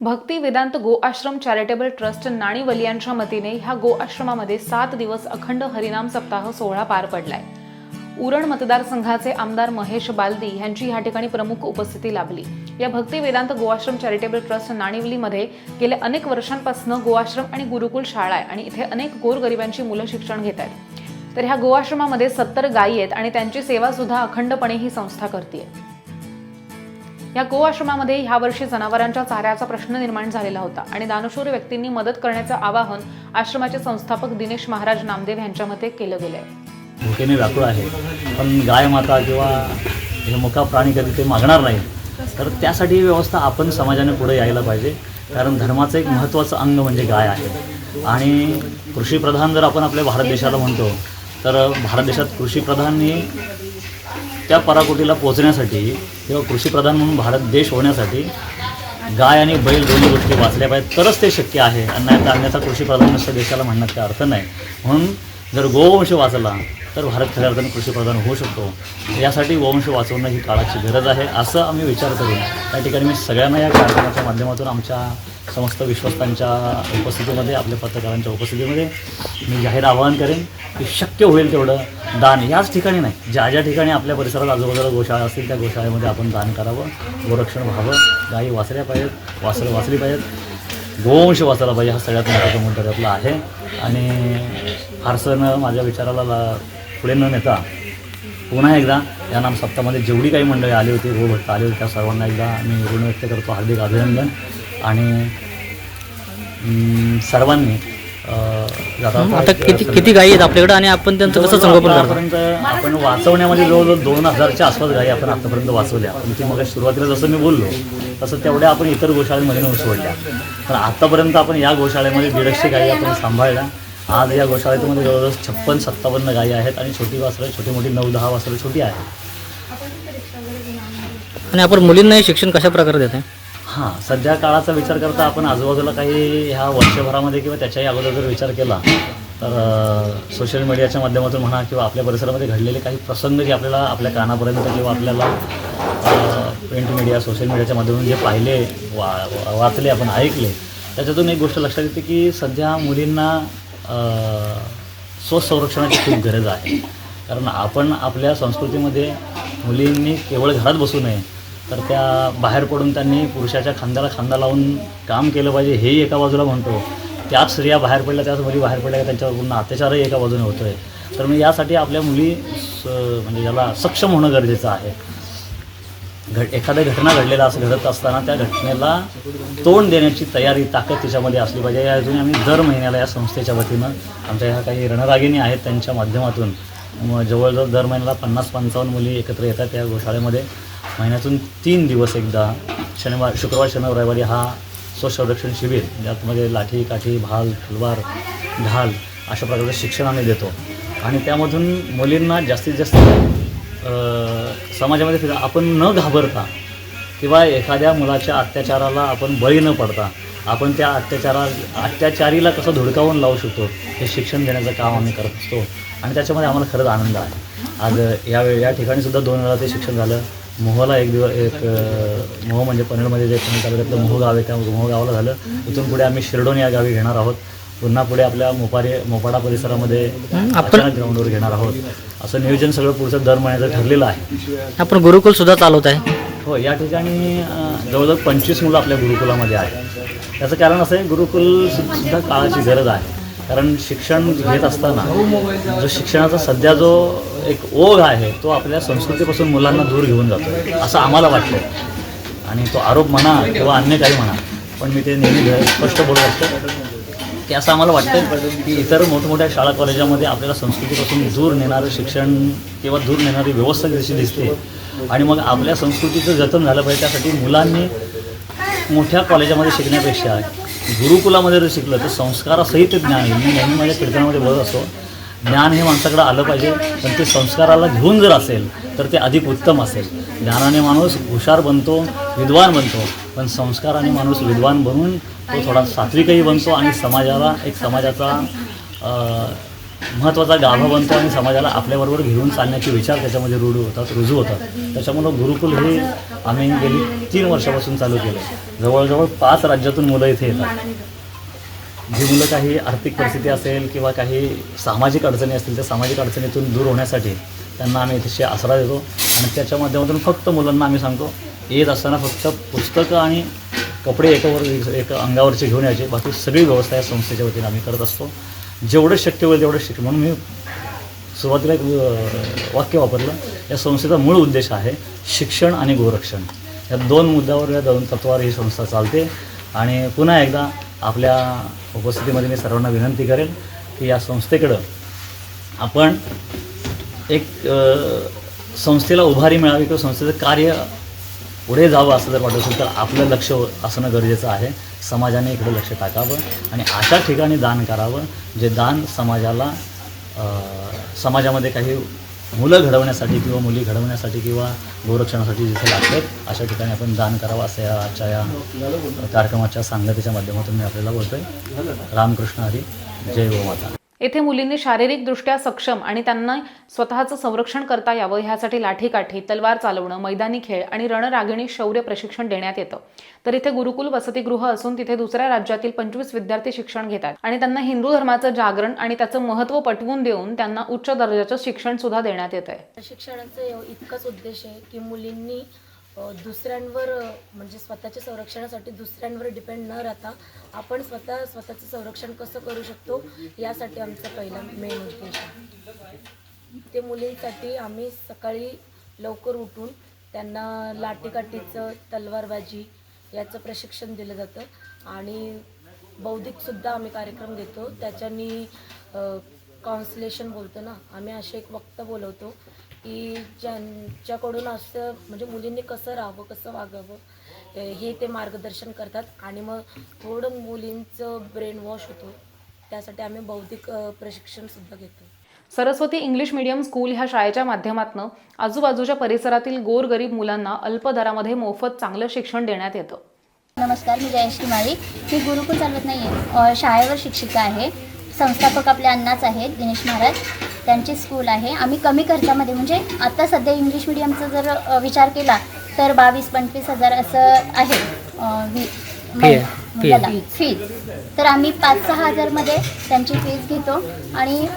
भक्ती वेदांत गो आश्रम charitable trust नाणीवली यांच्या वतीने ह्या गो आश्रमामध्ये 7 दिवस अखंड हरिनाम सप्ताह सोहळा पार पडलाय। उरण मतदारसंघाचे आमदार महेश बालदी यांची ह्या ठिकाणी प्रमुख उपस्थिती लाभली। या भक्ती वेदांत गो आश्रम चॅरिटेबल ट्रस्ट नाणीवलीमध्ये गेल्या अनेक वर्षांपासून गो आश्रम आणि गुरुकुल शाळा आहे आणि इथे अनेक गोरगरिबांची मुलं शिक्षण घेत आहेत। तर ह्या गो आश्रमामध्ये 70 गायी आहेत आणि त्यांची सेवा सुद्धा अखंडपणे ही संस्था करते। या गो आश्रमामध्ये ह्या वर्षी जनावरांच्या चाऱ्याचा प्रश्न निर्माण झालेला होता आणि दानशूर व्यक्तींनी मदत करण्याचं आवाहन आश्रमाचे संस्थापक दिनेश महाराज नामदेव यांच्या मते केलं गेलंय। भुकेने व्याकुळ आहे, पण गाय माता किंवा हे मुका प्राणी कधी ते मागणार नाही, तर त्यासाठी व्यवस्था आपण समाजाने पुढे यायला पाहिजे। कारण धर्माचं एक महत्त्वाचं अंग म्हणजे गाय आहे आणि कृषीप्रधान जर आपण आपल्या भारत देशाला म्हणतो, तर भारत देशात कृषीप्रधाननी त्या पराकोटीला पोहोचण्यासाठी किंवा कृषीप्रधान म्हणून भारत देश होण्यासाठी गाय आणि बैल दोन्ही गोष्टी वाचल्या पाहिजेत, तरच ते शक्य आहे। अन्यथा कृषीप्रधान नसतं देशाला म्हणण्यात काही अर्थ नाही। म्हणून जर गोवंश वाचला तर भारत खऱ्या अर्थाने कृषीप्रधान होऊ शकतो। यासाठी गोवंश वाचवणं ही काळाची गरज आहे, असं आम्ही विचार करून त्या ठिकाणी मी सगळ्यांना या कार्यक्रमाच्या माध्यमातून आमच्या समस्त विश्वस्तांच्या उपस्थितीमध्ये, आपल्या पत्रकारांच्या उपस्थितीमध्ये मी जाहीर आवाहन करेन की शक्य होईल तेवढं दान याच ठिकाणी नाही, ज्या ठिकाणी आपल्या परिसरात आजूबाजूला गोशाळा असतील त्या गोशाळेमध्ये आपण दान करावं, गोरक्षण व्हावं, गायी वाचल्या पाहिजेत, वाचली पाहिजेत, गोवंश वाचायला पाहिजे, हा सगळ्यात महत्त्वाचा मुद्दा त्यातला आहे। आणि फारसं न माझ्या विचाराला पुढे न नेता पुन्हा एकदा या नाम सप्ताहामध्ये जेवढी काही मंडळी आली होती, गोभक्त आली होती, त्या सर्वांना एकदा मी ऋण व्यक्त करतो, हार्दिक अभिनंदन। आणि सर्वांनी आता किती गायी आहेत आपल्याकडे आणि आपण त्यांचं कसं संगोपन करतो? आतापर्यंत आपण वाचवण्यामध्ये जवळजवळ 2000च्या आसपास गायी आपण आतापर्यंत वाचवल्या। पण ती मग सुरुवातीला जसं मी बोललो तसं तेवढ्या आपण इतर गोशाळेमध्ये नव्हतं सोडल्या, पण आतापर्यंत आपण या गोशाळेमध्ये 150 गायी आपण सांभाळल्या। आज या गोशाळेमध्ये जवळजवळ 56-57 गायी आहेत आणि छोटी वासरं, छोटी मोठी 9-10 वासरं छोटी आहेत। आणि आपण मुलींनाही शिक्षण कशा प्रकारे देत आहे? हां, सध्या काळाचा विचार करता आपण आजूबाजूला काही ह्या वर्षभरामध्ये किंवा त्याच्याही अगोदर जर विचार केला तर सोशल मीडियाच्या माध्यमातून म्हणा किंवा आपल्या परिसरामध्ये घडलेले काही प्रसंग जे आपल्याला आपल्या कानापर्यंत किंवा आपल्याला प्रिंट मीडिया, सोशल मीडियाच्या माध्यमातून जे पाहिले, वाचले, आपण ऐकले, त्याच्यातून एक गोष्ट लक्षात येते की सध्या मुलींना स्वसंरक्षणाची खूप गरज आहे। कारण आपण आपल्या संस्कृतीमध्ये मुलींनी केवळ घरात बसू नये, तर त्या बाहेर पडून त्यांनी पुरुषाच्या खांद्याला खांदा लावून काम केलं पाहिजे, हेही एका बाजूला म्हणतो। त्याच स्त्रिया बाहेर पडल्या, त्याच मुली बाहेर पडल्या, त्यांच्यावर पूर्ण अत्याचारही एका बाजूने होतो आहे। तर मग यासाठी आपल्या मुली म्हणजे याला सक्षम होणं गरजेचं आहे। एखाद्या घटना घडत असताना त्या घटनेला तोंड देण्याची तयारी, ताकद तिच्यामध्ये असली पाहिजे। या हेतूने आम्ही दर महिन्याला या संस्थेच्या वतीनं आमच्या ह्या काही रणरागिणी आहेत त्यांच्या माध्यमातून जवळजवळ दर महिन्याला 50-55 मुली एकत्र येतात या गोशाळेमध्ये। महिन्यातून 3 दिवस एकदा शुक्रवार, शनिवार, रविवारी हा स्वसंरक्षण शिबिर, ज्यामध्ये लाठी, काठी, भाल, तलवार, ढाल अशा प्रकारचं शिक्षण आम्ही देतो। आणि त्यामधून मुलींना जास्तीत जास्त समाजामध्ये आपण न घाबरता किंवा एखाद्या मुलाच्या अत्याचाराला आपण बळी न पडता आपण त्या अत्याचारीला कसं धुडकावून लावू शकतो हे शिक्षण देण्याचं काम आम्ही करत असतो आणि त्याच्यामध्ये आम्हाला खरंच आनंद आहे। आज या ठिकाणी सुद्धा 2 वेळा ते शिक्षण झालं। मोहला एक मोह म्हणजे पनवेलमध्ये जे पुणे तालुक्यातलं मोह गाव आहे, त्या मोह गावाला झालं। इथून पुढे आम्ही शिरडोन या गावी घेणार आहोत, पुन्हा पुढे आपल्या मोपाडा परिसरामध्ये अचानक ग्राउंडवर घेणार आहोत। असं नियोजन सगळं पुढचं दर महिन्याचं ठरलेलं आहे। आपण गुरुकुल सुद्धा चालवत आहे? हो, या ठिकाणी जवळजवळ 25 मुलं आपल्या गुरुकुलामध्ये आहेत। त्याचं कारण असं आहे, गुरुकुल सुद्धा काळाची गरज आहे। कारण शिक्षण घेत असताना जो शिक्षणाचा सध्या जो एक ओघ आहे तो आपल्या संस्कृतीपासून मुलांना दूर घेऊन जातो असं आम्हाला वाटतं। आणि तो आरोप म्हणा किंवा अन्य काही म्हणा, पण मी ते नेहमी स्पष्ट बोलत असतो की असं आम्हाला वाटतं की इतर मोठमोठ्या शाळा कॉलेजामध्ये आपल्याला संस्कृतीपासून दूर नेणारं शिक्षण किंवा दूर नेणारी व्यवस्था जशी दिसते आणि मग आपल्या संस्कृतीचं जतन झालं पाहिजे। त्यासाठी मुलांनी मोठ्या कॉलेजामध्ये शिकण्यापेक्षा गुरुकुलामध्ये जर शिकलं तर संस्कारासहित ज्ञान येईल। मी नेहमी माझ्या कीर्तनामध्ये बोलत असतो, ज्ञान हे माणसाकडे आलं पाहिजे, पण ते संस्काराला घेऊन जर असेल तर ते अधिक उत्तम असेल। ज्ञानाने माणूस हुशार बनतो, विद्वान बनतो, पण संस्काराने माणूस विद्वान बनून तो थोडा सात्विकही बनतो आणि समाजाचा महत्त्वाचा गाभा बनतो आणि समाजाला आपल्याबरोबर घेऊन चालण्याचे विचार त्याच्यामध्ये रुजू होतात. त्याच्यामुळं गुरुकुल हे आम्ही गेली 3 वर्षापासून चालू केलं. जवळजवळ 5 राज्यातून मुलं इथे येतात. जी मुलं काही आर्थिक परिस्थिती असेल किंवा काही सामाजिक अडचणी असतील त्या सामाजिक अडचणीतून दूर होण्यासाठी त्यांना आम्ही इथे आसरा देतो आणि त्याच्या माध्यमातून फक्त मुलांना आम्ही सांगतो येत असताना फक्त पुस्तकं आणि कपडे एक अंगावरचे घेऊन यायचे, बाकी सगळी व्यवस्था या संस्थेच्या वतीने आम्ही करत असतो. जेवढं शक्य होईल तेवढं शक्य. म्हणून मी सुरुवातीला एक वाक्य वापरलं, या संस्थेचा मूळ उद्देश आहे शिक्षण आणि गोरक्षण. या 2 मुद्द्यावर, या 2 तत्वावर ही संस्था चालते. आणि पुन्हा एकदा आपल्या उपस्थितीमध्ये मी सर्वांना विनंती करेन की या संस्थेकडं आपण एक संस्थेला उभारी मिळावी किंवा संस्थेचं कार्य पुढे जावं असं जर वाटत असेल तर आपलं लक्ष असणं गरजेचं आहे. समाजाने इकडे लक्ष टाकावं आणि अशा ठिकाणी दान करावं जे दान समाजामध्ये काही मुलं घडवण्यासाठी किंवा मुली घडवण्यासाठी किंवा गोरक्षणासाठी जिथे लागतात अशा ठिकाणी आपण दान करावं असं या आजच्या या कार्यक्रमाच्या सांगतेच्या माध्यमातून मी आपल्याला बोलतोय. रामकृष्ण हरी, जय गोमाता. येथे मुलींनी शारीरिकदृष्ट्या सक्षम आणि त्यांना स्वतःचं संरक्षण करता यावं ह्यासाठी लाठीकाठी, तलवार चालवणं, मैदानी खेळ आणि रणरागिणी शौर्य प्रशिक्षण देण्यात येतं. तर इथे गुरुकुल वसतिगृह असून तिथे दुसऱ्या राज्यातील 25 विद्यार्थी शिक्षण घेतात आणि त्यांना हिंदू धर्माचं जागरण आणि त्याचं महत्त्व पटवून देऊन त्यांना उच्च दर्जाचं शिक्षण सुद्धा देण्यात येत आहे. शिक्षणाचा इतकाच उद्देश आहे की मुलींनी दुसऱ्यांवर म्हणजे स्वतःच्या संरक्षणासाठी दुसऱ्यांवर डिपेंड न राहता आपण स्वतःचं संरक्षण कसं करू शकतो यासाठी आमचा पहिला मेन उद्देश आहे. ते मुलींसाठी आम्ही सकाळी लवकर उठून त्यांना लाठीकाठीचं, तलवारबाजी याचं प्रशिक्षण दिलं जातं आणि बौद्धिकसुद्धा आम्ही कार्यक्रम घेतो. त्याच्यानी काउन्सिलेशन बोलतो ना आम्ही, असे एक वक्ता बोलवतो की ज्यांच्याकडून असं म्हणजे मुलींनी कसं राहावं, कसं वागावं हे ते मार्गदर्शन करतात आणि मग थोडं मुलींचं ब्रेन वॉश होतो. त्यासाठी आम्ही बौद्धिक प्रशिक्षणसुद्धा घेतो. सरस्वती इंग्लिश मीडियम स्कूल ह्या शाळेच्या माध्यमातून आजूबाजूच्या परिसरातील गोरगरीब मुलांना अल्प दरामध्ये मोफत चांगलं शिक्षण देण्यात येतं. नमस्कार, मी जयश्री माळी. मी गुरुकुल चालवत नाही आहे, शाळेवर शिक्षिका आहे. संस्थापक आपले अण्णाच आहेत, दिनेश महाराज, त्यांची स्कूल आहे. आम्ही कमी खर्चामध्ये म्हणजे आता सध्या इंग्लिश मिडियमचा जर विचार केला तर 22-25 हजार असं आहे फीज. तर आम्ही 5-6 हजारमध्ये त्यांची फीज घेतो आणि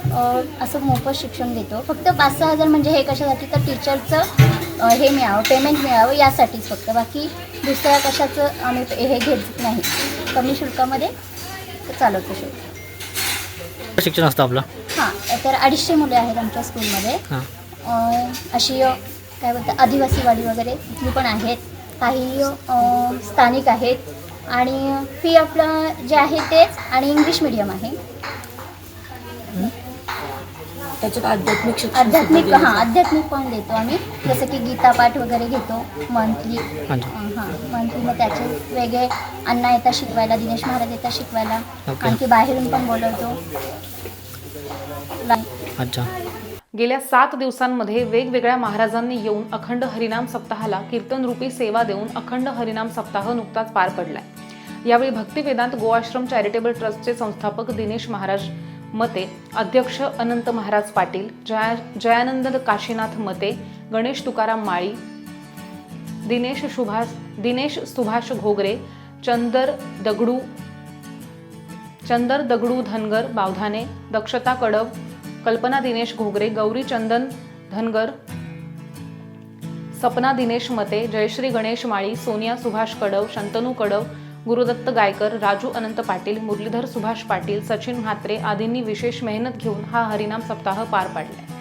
असं मोफत शिक्षण देतो. फक्त 5-6 हजार म्हणजे हे कशासाठी तर टीचरचं हे मिळावं, पेमेंट मिळावं यासाठीच फक्त, बाकी दुसऱ्या कशाचं आम्ही हे घेत नाही. कमी शुल्कामध्ये चालवतो शिक्षण असतं आपलं. हां, तर 250 मुले आहेत आमच्या स्कूलमध्ये. अशी काय बोलतात आदिवासीवाडी वगैरे इथली पण आहेत, काही स्थानिक आहेत आणि फी आपलं जे आहे तेच आणि इंग्लिश मिडियम आहे. त्याच्यात आध्यात्मिक आध्यात्मिक पण देतो आम्ही, जसं की गीतापाठ वगैरे घेतो मंथली. मंथली मग त्याचे वेगळे अण्णा येतात शिकवायला, दिनेश महाराज येतात शिकवायला, आणखी बाहेरून पण बोलवतो. अच्छा. गेल्या 7 दिवसांमध्ये वेगवेगळ्या महाराजांनी येऊन अखंड हरिनाम सप्ताहाला कीर्तनरूपी सेवा देऊन अखंड हरिनाम सप्ताह नुकताच पार पडलाय. यावेळी भक्तिवेदांत गो आश्रम चॅरिटेबल ट्रस्टचे संस्थापक दिनेश महाराज मते, अध्यक्ष अनंत महाराज पाटील, जयानंद काशीनाथ मते, गणेश तुकाराम माळी, दिनेश सुभाष घोगरे, चंदर दगडू धनगर बावधाने, दक्षता कडव, कल्पना दिनेश घोगरे, गौरी चंदन धनगर, सपना दिनेश मते, जयश्री गणेश माळी, सोनिया सुभाष कडव, शंतनू कडव, गुरुदत्त गायकर, राजू अनंत पाटील, मुरलीधर सुभाष पाटील, सचिन म्हात्रे आदींनी विशेष मेहनत घेऊन हा हरिनाम सप्ताह पार पाडलाय.